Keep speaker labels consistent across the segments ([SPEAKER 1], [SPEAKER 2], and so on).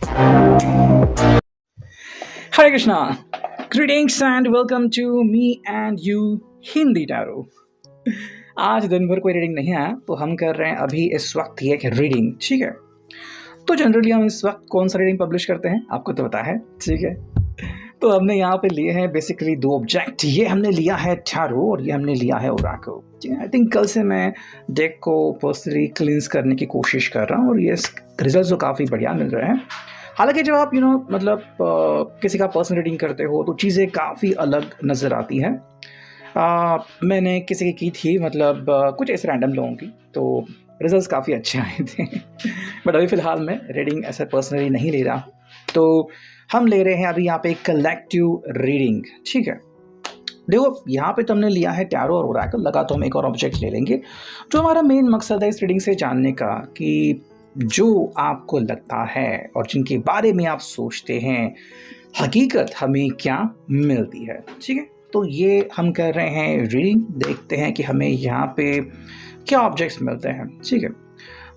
[SPEAKER 1] Hare Krishna. Greetings and welcome to me and you Hindi tarot. आज दिन भर कोई रीडिंग नहीं आया तो हम कर रहे हैं अभी इस वक्त ये रीडिंग, ठीक है। तो जनरली हम इस वक्त कौन सा रीडिंग पब्लिश करते हैं आपको तो पता है, ठीक है। तो हमने यहाँ पे लिए हैं बेसिकली दो ऑब्जेक्ट। ये हमने लिया है टैरो और ये हमने लिया है ओराकल, ठीक है। आई थिंक कल से मैं डेक को पर्सनली क्लींस करने की कोशिश कर रहा हूँ और ये रिजल्ट तो काफ़ी बढ़िया मिल रहे हैं। हालांकि जब आप मतलब किसी का पर्सनल रीडिंग करते हो तो चीज़ें काफ़ी अलग नज़र आती हैं। मैंने किसी की थी मतलब कुछ ऐसे रैंडम लोगों की, तो रिजल्ट्स काफ़ी अच्छे आए थे। बट अभी फ़िलहाल मैं रीडिंग ऐसा पर्सनली नहीं ले रहा, तो हम ले रहे हैं अभी यहाँ पे कलेक्टिव रीडिंग, ठीक है। देखो यहाँ पे तुमने लिया है टैरो और ओरेकल, लगा तो हम एक और ऑब्जेक्ट ले लेंगे। जो हमारा मेन मकसद है इस रीडिंग से जानने का कि जो आपको लगता है और जिनके बारे में आप सोचते हैं हकीकत हमें क्या मिलती है, ठीक है। तो ये हम कर रहे हैं रीडिंग, देखते हैं कि हमें यहाँ पे क्या ऑब्जेक्ट्स मिलते हैं, ठीक है।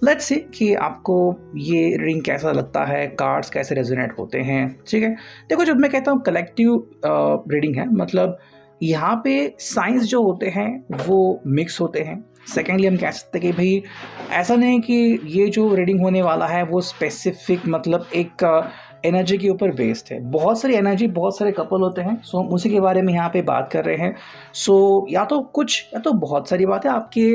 [SPEAKER 1] लेट्स सी कि आपको ये रीडिंग कैसा लगता है, कार्ड्स कैसे रेजोनेट होते हैं, ठीक है। देखो जब मैं कहता हूँ कलेक्टिव रीडिंग है, मतलब यहाँ पे साइंस जो होते हैं वो मिक्स होते हैं। सेकेंडली हम कह सकते हैं कि भाई ऐसा नहीं कि ये जो रीडिंग होने वाला है वो स्पेसिफिक मतलब एक एनर्जी के ऊपर बेस्ड है। बहुत सारी एनर्जी, बहुत सारे कपल होते हैं, सो हम उसी के बारे में यहाँ पे बात कर रहे हैं। सो या तो कुछ या तो बहुत सारी बातें आपके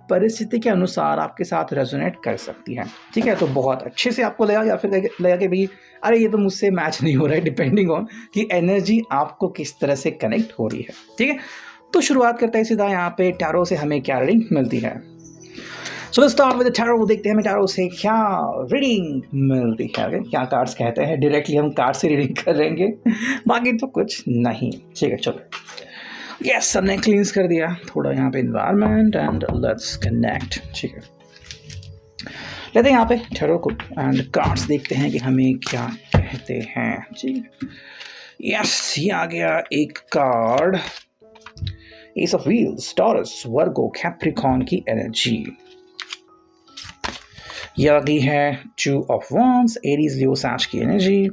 [SPEAKER 1] परिस्थिति के अनुसार आपके साथ रेजोनेट कर सकती हैं, ठीक है। तो बहुत अच्छे से आपको लगा या फिर लगा कि भाई अरे ये तो मुझसे मैच नहीं हो रहा है, डिपेंडिंग ऑन कि एनर्जी आपको किस तरह से कनेक्ट हो रही है, ठीक है। तो शुरुआत करते हैं सीधा यहाँ पे टैरो से हमें क्या रीडिंग मिलती है। So let's start with the tarot. देखते हैं हमें टैरो से क्या रीडिंग मिलती है, क्या कार्ड्स कहते हैं। डायरेक्टली हम कार्ड से रीडिंग करेंगे, बाकी तो कुछ नहीं, ठीक है। चलो यस, हमने क्लींस कर दिया थोड़ा यहाँ पे इन्वायरमेंट एंड लेट्स कनेक्ट, ठीक है। लेते हैं यहाँ पे टैरो को एंड कार्ड्स देखते हैं कि हमें क्या कहते हैं, ठीक है। यस, ये आ गया एक card, S of wheels, taurus, Virgo, Capricorn की एनर्जी। ये आ गई है टू ऑफ वॉन्ड्स, एरीज, लियो, सैज की एनर्जी।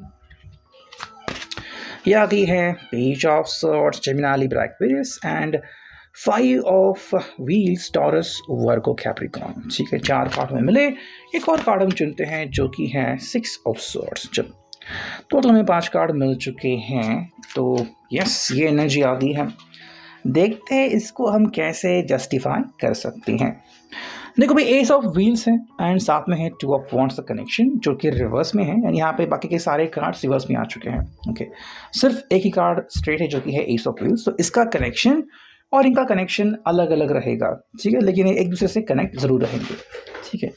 [SPEAKER 1] ये आ गई है page of swords, Gemini, Libra, Aquarius and five of wheels, taurus, Virgo, Capricorn, ठीक है। चार कार्ड में मिले, एक और कार्ड हम चुनते हैं जो कि है सिक्स ऑफ सॉर्ड्स। चलो टोटल हमें 5 कार्ड मिल चुके हैं। तो यस, ये एनर्जी आ गई है। देखते हैं इसको हम कैसे जस्टिफाई कर सकते हैं। देखो भाई एस ऑफ व्हील्स है एंड साथ में है टू ऑफ वॉन्ड्स का कनेक्शन जो कि रिवर्स में है, यानी यहाँ पे बाकी के सारे कार्ड्स रिवर्स में आ चुके हैं, ओके। सिर्फ एक ही कार्ड स्ट्रेट है जो कि है एस ऑफ व्हील्स, तो इसका कनेक्शन और इनका कनेक्शन अलग अलग रहेगा, ठीक है, लेकिन एक दूसरे से कनेक्ट जरूर रहेंगे, ठीक है।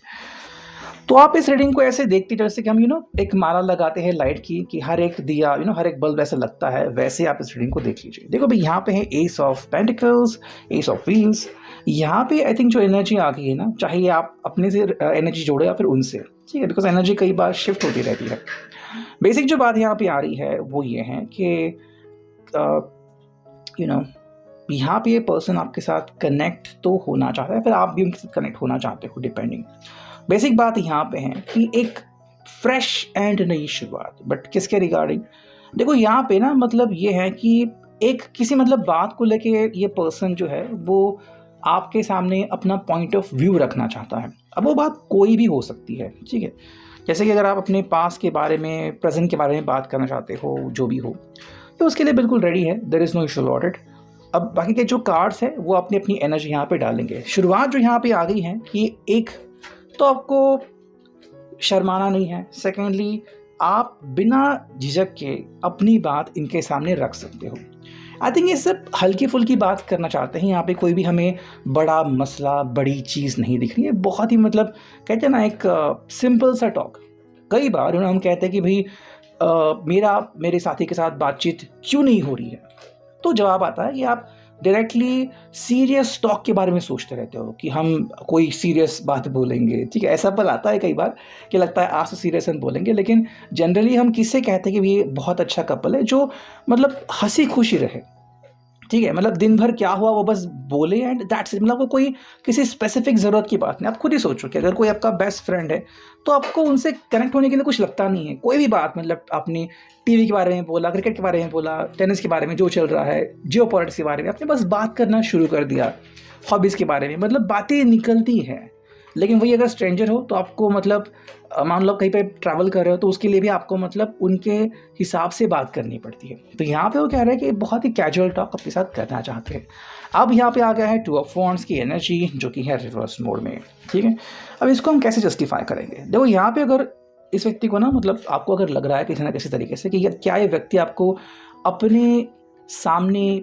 [SPEAKER 1] तो आप इस रीडिंग को ऐसे देखते जैसे कि हम एक माला लगाते हैं लाइट की, कि हर एक दिया हर एक बल्ब ऐसा लगता है, वैसे आप इस रीडिंग को देख लीजिए। देखो भाई यहाँ पे है S of pentacles, S of wheels. यहाँ पे आई थिंक जो एनर्जी आ गई है ना, चाहे आप अपने से एनर्जी जोड़े या फिर उनसे, ठीक है, बिकॉज एनर्जी कई बार शिफ्ट होती रहती है। बेसिक जो बात यहाँ पे आ रही है वो ये है कि यहाँ पे ये पर्सन आपके साथ कनेक्ट तो होना चाहता है, फिर आप भी उनके साथ कनेक्ट होना चाहते हो, डिपेंडिंग। बेसिक बात यहाँ पे है कि एक फ्रेश एंड नई शुरुआत, बट किसके रिगार्डिंग। देखो यहाँ पे ना मतलब ये है कि एक किसी मतलब बात को लेके ये पर्सन जो है वो आपके सामने अपना पॉइंट ऑफ व्यू रखना चाहता है। अब वो बात कोई भी हो सकती है, ठीक है। जैसे कि अगर आप अपने पास के बारे में, प्रेजेंट के बारे में बात करना चाहते हो, जो भी हो, तो उसके लिए बिल्कुल रेडी है, there is no issue about it. अब बाकी के जो कार्ड्स है वो अपनी अपनी एनर्जी यहाँ पे डालेंगे। शुरुआत जो यहाँ पे आ गई है कि एक तो आपको शर्माना नहीं है, सेकेंडली आप बिना झिझक के अपनी बात इनके सामने रख सकते हो। आई थिंक ये सब हल्की फुल्की बात करना चाहते हैं, यहाँ पे कोई भी हमें बड़ा मसला, बड़ी चीज़ नहीं दिख रही है। बहुत ही मतलब कहते हैं ना एक सिंपल सा टॉक। कई बार हम कहते हैं कि भाई मेरे साथी के साथ बातचीत क्यों नहीं हो रही है, तो जवाब आता है कि आप डायरेक्टली सीरियस टॉक के बारे में सोचते रहते हो कि हम कोई सीरियस बात बोलेंगे, ठीक है। ऐसा पल आता है कई बार कि लगता है आज तो सीरियस हम बोलेंगे, लेकिन जनरली हम किससे कहते हैं कि ये बहुत अच्छा कपल है जो मतलब हंसी खुशी रहे। ठीक है, मतलब दिन भर क्या हुआ वो बस बोले एंड दैट्स इट। मतलब वो कोई किसी स्पेसिफिक ज़रूरत की बात नहीं। आप खुद ही सोचो कि अगर कोई आपका बेस्ट फ्रेंड है तो आपको उनसे कनेक्ट होने के लिए कुछ लगता नहीं है। कोई भी बात, मतलब आपने टीवी के बारे में बोला, क्रिकेट के बारे में बोला, टेनिस के बारे में जो चल रहा है, जियो पॉलिटिक्स के बारे में, आपने बस बात करना शुरू कर दिया, हॉबीज़ के बारे में, मतलब बातें निकलती हैं। लेकिन वही अगर स्ट्रेंजर हो तो आपको मतलब मान लो कहीं पे ट्रैवल कर रहे हो तो उसके लिए भी आपको मतलब उनके हिसाब से बात करनी पड़ती है। तो यहाँ पे वो कह रहे हैं कि बहुत ही कैजुअल टॉक अपने साथ करना चाहते हैं। अब यहाँ पे आ गया है टू ऑफ वॉन्ड्स की एनर्जी, जो कि है रिवर्स मोड में। ठीक है, अब इसको हम कैसे जस्टिफाई करेंगे? देखो यहाँ पे अगर इस व्यक्ति को ना, मतलब आपको अगर लग रहा है किसी ना किसी तरीके से कि क्या ये व्यक्ति आपको अपने सामने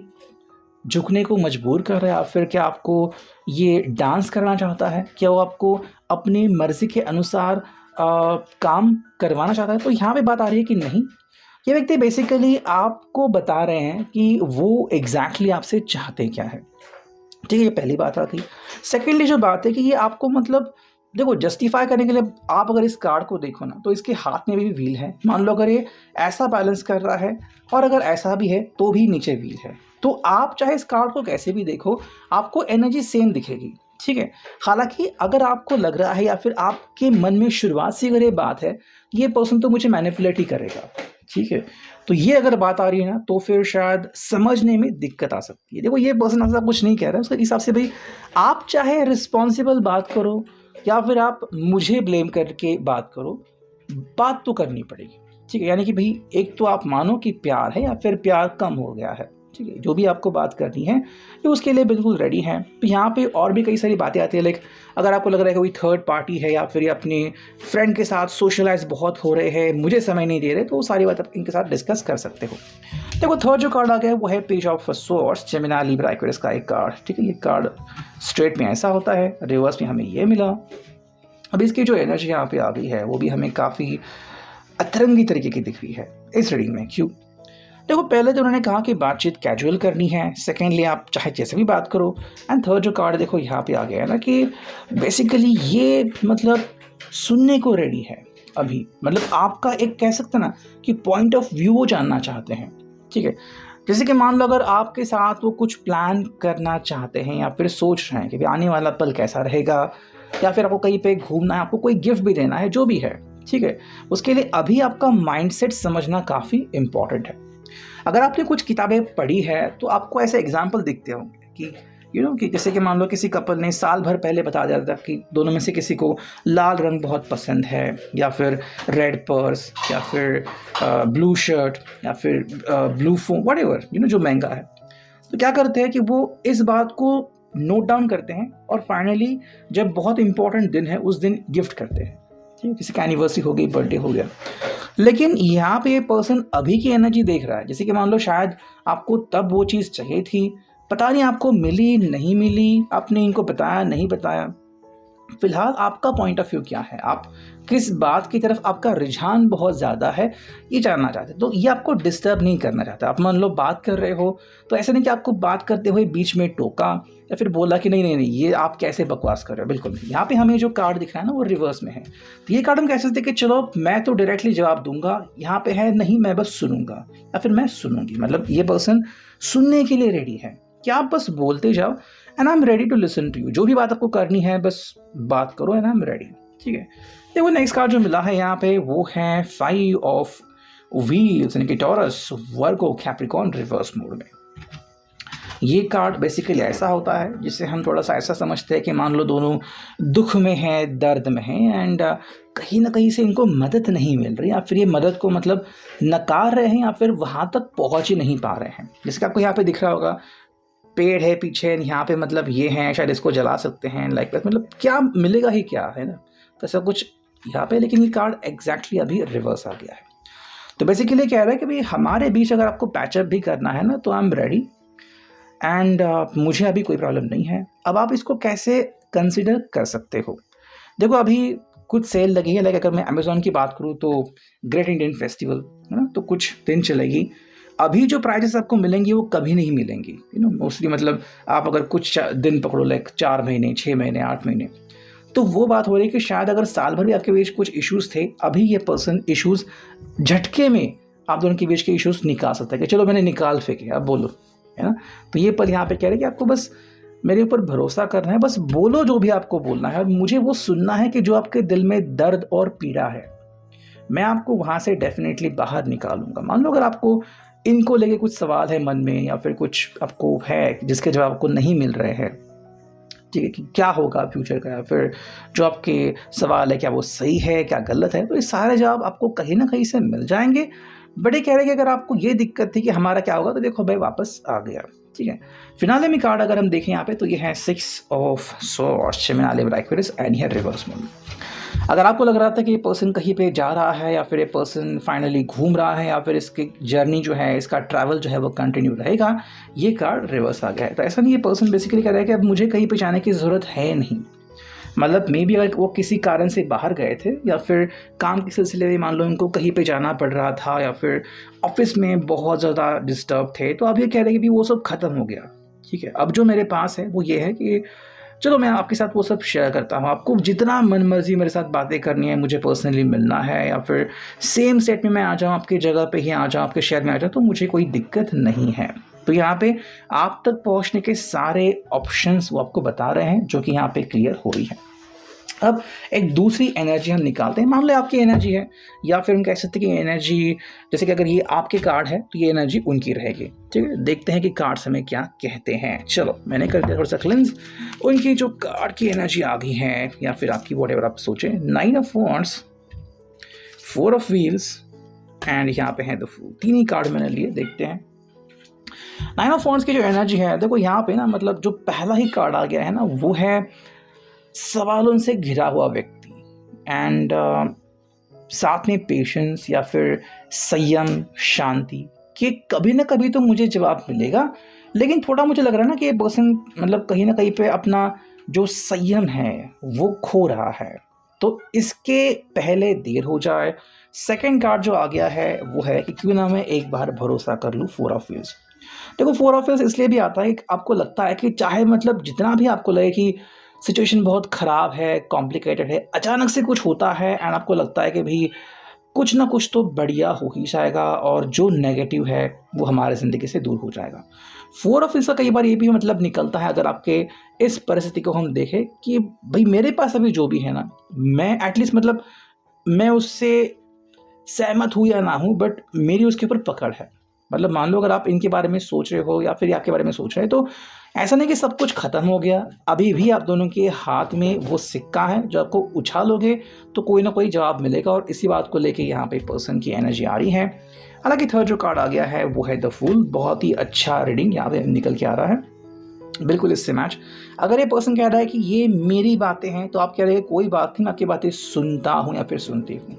[SPEAKER 1] झुकने को मजबूर कर रहा है, या फिर क्या आपको ये डांस करना चाहता है, क्या वो आपको अपनी मर्ज़ी के अनुसार काम करवाना चाहता है? तो यहाँ पे बात आ रही है कि नहीं, ये व्यक्ति बेसिकली आपको बता रहे हैं कि वो एग्जैक्टली आपसे चाहते क्या है। ठीक है, ये पहली बात आती है। सेकेंडली जो बात है कि ये आपको मतलब देखो जस्टिफाई करने के लिए आप अगर इस कार्ड को देखो ना तो इसके हाथ में भी व्हील है। मान लो अगर ये ऐसा बैलेंस कर रहा है और अगर ऐसा भी है तो भी नीचे व्हील है। तो आप चाहे इस कार्ड को कैसे भी देखो आपको एनर्जी सेम दिखेगी। ठीक है, हालांकि अगर आपको लग रहा है या फिर आपके मन में शुरुआत से अगर ये बात है ये पर्सन तो मुझे मैनिपुलेट ही करेगा, ठीक है, तो ये अगर बात आ रही है ना तो फिर शायद समझने में दिक्कत आ सकती है। देखो ये पर्सन ऐसा कुछ नहीं कह रहा है, उसके हिसाब से भाई आप चाहे रिस्पॉन्सिबल बात करो या फिर आप मुझे ब्लेम करके बात करो, बात तो करनी पड़ेगी। ठीक है, यानी कि भाई एक तो आप मानो कि प्यार है या फिर प्यार कम हो गया है। ठीक है, जो भी आपको बात करनी है ये उसके लिए बिल्कुल रेडी है। तो यहाँ पे और भी कई सारी बातें आती है, लाइक अगर आपको लग रहा है कि कोई थर्ड पार्टी है या फिर ये अपने फ्रेंड के साथ सोशलाइज बहुत हो रहे हैं, मुझे समय नहीं दे रहे, तो वो सारी बात आप इनके साथ डिस्कस कर सकते हो। देखो थर्ड जो कार्ड आ गया है वो है page of swords, Gemini, Libra, Aquarius का एक कार्ड। ठीक है, ये कार्ड स्ट्रेट में ऐसा होता है, रिवर्स में हमें ये मिला। अब इसकी जो एनर्जी यहाँ पे आ गई है वो भी हमें काफ़ी अतरंगी तरीके की दिख रही है इस रीडिंग में। क्यों? देखो पहले तो उन्होंने कहा कि बातचीत कैजुअल करनी है, सेकेंडली आप चाहे जैसे भी बात करो, एंड थर्ड जो कार्ड देखो यहाँ पे आ गया है ना कि बेसिकली ये मतलब सुनने को रेडी है अभी। मतलब आपका एक कह सकते ना कि पॉइंट ऑफ व्यू वो जानना चाहते हैं। ठीक है, जैसे कि मान लो अगर आपके साथ वो कुछ प्लान करना चाहते हैं या फिर सोच रहे हैं कि आने वाला पल कैसा रहेगा, या फिर आपको कहीं पे घूमना है, आपको कोई गिफ्ट भी देना है, जो भी है, ठीक है, उसके लिए अभी आपका माइंडसेट समझना काफ़ी इम्पॉर्टेंट है। अगर आपने कुछ किताबें पढ़ी है तो आपको ऐसे एग्जाम्पल दिखते होंगे कि कि जैसे कि मान लो किसी कपल ने साल भर पहले बता दिया था कि दोनों में से किसी को लाल रंग बहुत पसंद है, या फिर रेड पर्स, या फिर ब्लू शर्ट, या फिर ब्लू फोन, व्हाटएवर जो महंगा है। तो क्या करते हैं कि वो इस बात को नोट डाउन करते हैं और फाइनली जब बहुत इंपॉर्टेंट दिन है उस दिन गिफ्ट करते हैं। ठीक है, किसी का एनिवर्सरी हो गई, बर्थडे हो गया। लेकिन यहाँ पे ये पर्सन अभी की एनर्जी देख रहा है, जैसे कि मान लो शायद आपको तब वो चीज़ चाहिए थी, पता नहीं आपको मिली नहीं मिली, आपने इनको बताया नहीं बताया। फिलहाल आपका पॉइंट ऑफ व्यू क्या है, आप किस बात की तरफ आपका रुझान बहुत ज़्यादा है, ये जानना चाहते हैं। तो ये आपको डिस्टर्ब नहीं करना चाहता। आप मान लो बात कर रहे हो तो ऐसा नहीं कि आपको बात करते हुए बीच में टोका या फिर बोला कि नहीं नहीं नहीं ये आप कैसे बकवास कर रहे हो, बिल्कुल नहीं। यहाँ पे हमें जो कार्ड दिख रहा है ना वो रिवर्स में है। तो ये कार्ड हम कह सकते हैं कि चलो मैं तो डायरेक्टली जवाब दूंगा, यहाँ पे है नहीं मैं बस सुनूंगा या फिर मैं सुनूंगी। मतलब ये पर्सन सुनने के लिए रेडी है कि आप बस बोलते जाओ and I am ready to listen to you. जो भी बात आपको करनी है बस बात करो एंड आई एम रेडी। ठीक है, देखो नेक्स्ट कार्ड जो मिला है यहाँ पे वो है 5 ऑफ व्हील्स, यानी कि टॉरस, वर्गो, कैप्रिकॉर्न रिवर्स मोड में। ये कार्ड बेसिकली ऐसा होता है जिसे हम थोड़ा सा ऐसा समझते हैं कि मान लो दोनों दुख में हैं, दर्द में हैं, एंड कहीं ना कहीं से इनको मदद नहीं मिल रही, या फिर ये मदद को मतलब नकार रहे हैं या फिर वहाँ तक पहुँच ही नहीं पा रहे हैं। जैसे आपको यहाँ पे दिख रहा होगा पेड़ है पीछे, यहाँ पे मतलब ये हैं, शायद इसको जला सकते हैं, लाइक मतलब क्या मिलेगा ही क्या है ना, तो ऐसा कुछ यहाँ पे। लेकिन ये कार्ड एग्जैक्टली अभी रिवर्स आ गया है। तो बेसिकली कह रहा है कि भाई हमारे बीच अगर आपको पैचअप भी करना है ना तो आई एम रेडी एंड मुझे अभी कोई प्रॉब्लम नहीं है। अब आप इसको कैसे कंसिडर कर सकते हो? देखो अभी कुछ सेल लगी है, लाइक अगर मैं अमेज़ॉन की बात करूँ तो ग्रेट इंडियन फेस्टिवल है ना, तो कुछ दिन चलेगी। अभी जो प्राइजेस आपको मिलेंगी वो कभी नहीं मिलेंगी, मोस्टली मतलब आप अगर कुछ दिन पकड़ो, लाइक 4 महीने, 6 महीने, 8 महीने, तो वो बात हो रही है कि शायद अगर साल भर भी आपके बीच कुछ इश्यूज़ थे, अभी ये पर्सन इश्यूज़ झटके में आप दोनों के बीच के इश्यूज़ निकाल सकता है कि चलो मैंने निकाल फेंके, अब बोलो है ना। तो ये पल यहाँ पे कह रहे हैं कि आपको बस मेरे ऊपर भरोसा करना है, बस बोलो जो भी आपको बोलना है और मुझे वो सुनना है कि जो आपके दिल में दर्द और पीड़ा है, मैं आपको वहाँ से डेफिनेटली बाहर निकालूंगा। मान लो अगर आपको इनको लेके कुछ सवाल है मन में या फिर कुछ आपको है जिसके जवाब आपको नहीं मिल रहे हैं, ठीक है, कि क्या होगा फ्यूचर का, या फिर जो आपके सवाल है क्या वो सही है क्या गलत है, तो ये सारे जवाब आपको कहीं ना कहीं से मिल जाएंगे। बड़े कह रहे हैं कि अगर आपको ये दिक्कत थी कि हमारा क्या होगा, तो देखो भाई वापस आ गया, ठीक है। फिनाले में कार्ड अगर हम देखें यहाँ पे तो ये है 6 ऑफ सॉर्ड्स, फिनाले में एक्विरिस एंड ये रिवर्स मून। अगर आपको लग रहा था कि ये पर्सन कहीं पे जा रहा है या फिर ये पर्सन फाइनली घूम रहा है या फिर इसकी जर्नी जो है, इसका ट्रैवल जो है वो कंटिन्यू रहेगा, ये कार्ड रिवर्स आ गया है। तो ऐसा नहीं, ये पर्सन बेसिकली कह रहा है कि अब मुझे कहीं पे जाने की ज़रूरत है नहीं। मतलब मे बी अगर वो किसी कारण से बाहर गए थे या फिर काम के सिलसिले में मान लो उनको कहीं पे जाना पड़ रहा था या फिर ऑफिस में बहुत ज़्यादा डिस्टर्ब थे, तो अब ये कह रहे हैं कि वो सब ख़त्म हो गया, ठीक है। अब जो मेरे पास है वो ये है कि चलो मैं आपके साथ वो सब शेयर करता हूँ, आपको जितना मन मर्जी मेरे साथ बातें करनी है, मुझे पर्सनली मिलना है या फिर सेम सेट में मैं आ जाऊँ, आपकी जगह पे ही आ जाऊँ, आपके शहर में आ जाऊँ, तो मुझे कोई दिक्कत नहीं है। तो यहाँ पे आप तक पहुँचने के सारे ऑप्शंस वो आपको बता रहे हैं, जो कि यहाँ पे क्लियर हो रही है। अब एक दूसरी एनर्जी हम निकालते हैं। मान लो आपकी एनर्जी है या फिर हम कह सकते हैं कि एनर्जी, जैसे कि अगर ये आपके कार्ड है तो ये एनर्जी उनकी रहेगी, ठीक है। देखते हैं कि कार्ड्स हमें क्या कहते हैं। चलो मैंने कर दिया थोड़ा सा क्लेंस, उनकी जो कार्ड की एनर्जी आ गई है या फिर आपकी व्हाटएवर आप सोचें। 9 of wands, 4 of wheels and यहाँ पे है द फूल। तीन ही कार्ड मैंने लिए, देखते हैं 9 ऑफ वॉन्ड्स की जो एनर्जी है। देखो यहाँ पे ना, मतलब जो पहला ही कार्ड आ गया है ना, वो है सवालों से घिरा हुआ व्यक्ति एंड साथ में पेशेंस या फिर संयम, शांति कि कभी ना कभी तो मुझे जवाब मिलेगा। लेकिन थोड़ा मुझे लग रहा है ना कि ये पर्सन मतलब कहीं ना कहीं पे अपना जो संयम है वो खो रहा है, तो इसके पहले देर हो जाए। सेकंड कार्ड जो आ गया है वो है कि क्यों ना मैं एक बार भरोसा कर लूँ, 4 ऑफ व्हील्स। देखो 4 ऑफ व्हील्स इसलिए भी आता है कि आपको लगता है कि चाहे मतलब जितना भी आपको लगे कि सिचुएशन बहुत ख़राब है, कॉम्प्लिकेटेड है, अचानक से कुछ होता है एंड आपको लगता है कि भाई कुछ ना कुछ तो बढ़िया हो ही जाएगा और जो नेगेटिव है वो हमारे ज़िंदगी से दूर हो जाएगा। 4 ऑफ इसका कई बार ये भी मतलब निकलता है, अगर आपके इस परिस्थिति को हम देखें कि भाई मेरे पास अभी जो भी है ना, मैं एटलीस्ट मतलब मैं उससे सहमत हूँ या ना हूँ, बट मेरी उसके ऊपर पकड़ है। मतलब मान लो अगर आप इनके बारे में सोच रहे हो या फिर आपके बारे में सोच रहे हैं, तो ऐसा नहीं कि सब कुछ ख़त्म हो गया, अभी भी आप दोनों के हाथ में वो सिक्का है जो आपको उछालोगे तो कोई ना कोई जवाब मिलेगा। और इसी बात को लेके यहाँ पे पर्सन की एनर्जी आ रही है। हालांकि थर्ड जो कार्ड आ गया है वो है द फूल। बहुत ही अच्छा रीडिंग यहाँ पे निकल के आ रहा है, बिल्कुल इससे मैच। अगर ये पर्सन कह रहा है कि ये मेरी बातें हैं, तो आप कह रहे हैं कोई बात नहीं, मैं आपकी बातें सुनता हूँ या फिर सुनती हूँ,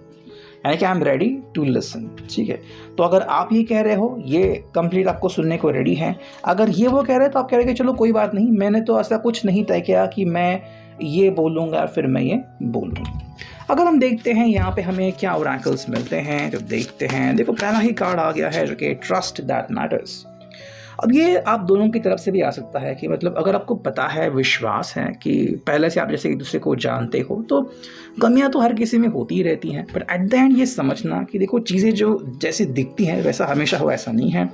[SPEAKER 1] यानी कि I am ready to listen, ठीक है। तो अगर आप ये कह रहे हो ये कंप्लीट आपको सुनने को रेडी है। अगर ये वो कह रहे हैं तो आप कह रहे हैं कि चलो कोई बात नहीं, मैंने तो ऐसा कुछ नहीं तय किया कि मैं ये बोलूँगा फिर मैं ये बोलूँगा। अगर हम देखते हैं यहाँ पे हमें क्या ओरेकल्स मिलते हैं, जब देखते हैं, देखो पहला ही कार्ड आ गया है जो कि ट्रस्ट दैट मैटर्स। अब ये आप दोनों की तरफ से भी आ सकता है कि मतलब अगर आपको पता है, विश्वास है कि पहले से आप जैसे एक दूसरे को जानते हो, तो कमियां तो हर किसी में होती ही रहती हैं, बट एट द एंड ये समझना कि देखो चीज़ें जो जैसे दिखती हैं वैसा हमेशा हो, ऐसा नहीं है।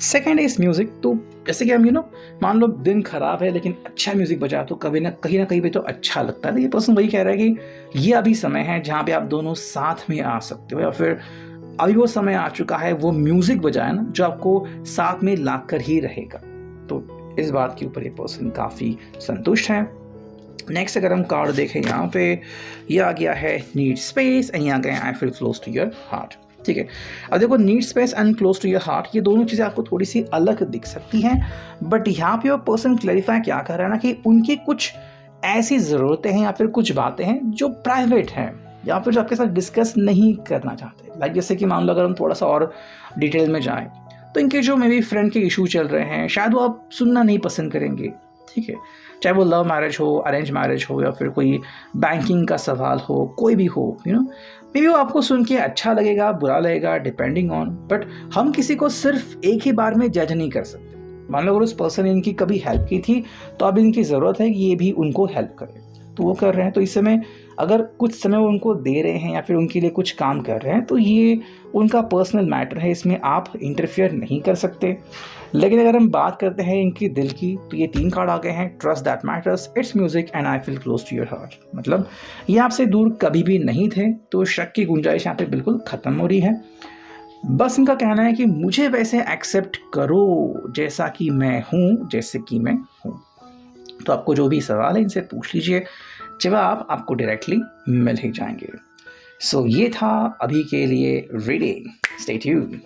[SPEAKER 1] Second is music. तो जैसे कि हम मान लो दिन खराब है लेकिन अच्छा म्यूज़िक बजा तो कभी ना कहीं पे तो अच्छा लगता है। तो ये पर्सन वही कह रहा है कि ये अभी समय है जहाँ पे आप दोनों साथ में आ सकते हो, या फिर अभी वो समय आ चुका है वो म्यूजिक बजाए ना जो आपको साथ में लाकर ही रहेगा। तो इस बात के ऊपर ये पर्सन काफ़ी संतुष्ट है। नेक्स्ट अगर हम कार्ड देखें यहाँ पे ये आ गया है नीड स्पेस एंड यहाँ गया I feel close to your heart, ठीक है। अब देखो need space and close to your heart, ये दोनों चीज़ें आपको थोड़ी सी अलग दिख सकती हैं, बट यहाँ पे वो पर्सन क्लैरिफाई क्या कर रहा है ना कि उनकी कुछ ऐसी ज़रूरतें हैं या फिर कुछ बातें हैं जो प्राइवेट हैं या फिर जो आपके साथ डिस्कस नहीं करना चाहते। लाइक जैसे कि मान लो अगर हम थोड़ा सा और डिटेल में जाएं तो इनके जो मेरी फ्रेंड के इशू चल रहे हैं शायद वो आप सुनना नहीं पसंद करेंगे, ठीक है। चाहे वो लव मैरिज हो, अरेंज मैरिज हो या फिर कोई बैंकिंग का सवाल हो, कोई भी हो, मे बी वो आपको सुन के अच्छा लगेगा, बुरा लगेगा, डिपेंडिंग ऑन। बट हम किसी को सिर्फ एक ही बार में जज नहीं कर सकते। मान लो अगर उस पर्सन ने इनकी कभी हेल्प की थी तो अब इनकी ज़रूरत है कि ये भी उनको हेल्प करे, तो वो कर रहे हैं। तो इस समय अगर कुछ समय वो उनको दे रहे हैं या फिर उनके लिए कुछ काम कर रहे हैं तो ये उनका पर्सनल मैटर है, इसमें आप इंटरफियर नहीं कर सकते। लेकिन अगर हम बात करते हैं इनकी दिल की, तो ये 3 कार्ड आ गए हैं, trust that matters, it's music and I feel close to your heart. मतलब ये आपसे दूर कभी भी नहीं थे, तो शक की गुंजाइश यहाँ पे बिल्कुल ख़त्म हो रही है। बस इनका कहना है कि मुझे वैसे एक्सेप्ट करो जैसा कि मैं हूँ, जैसे कि मैं हूँ। तो आपको जो भी सवाल है इनसे पूछ लीजिए, जवाब आपको डायरेक्टली मिल ही जाएंगे। सो ये था अभी के लिए रीडिंग। Stay tuned.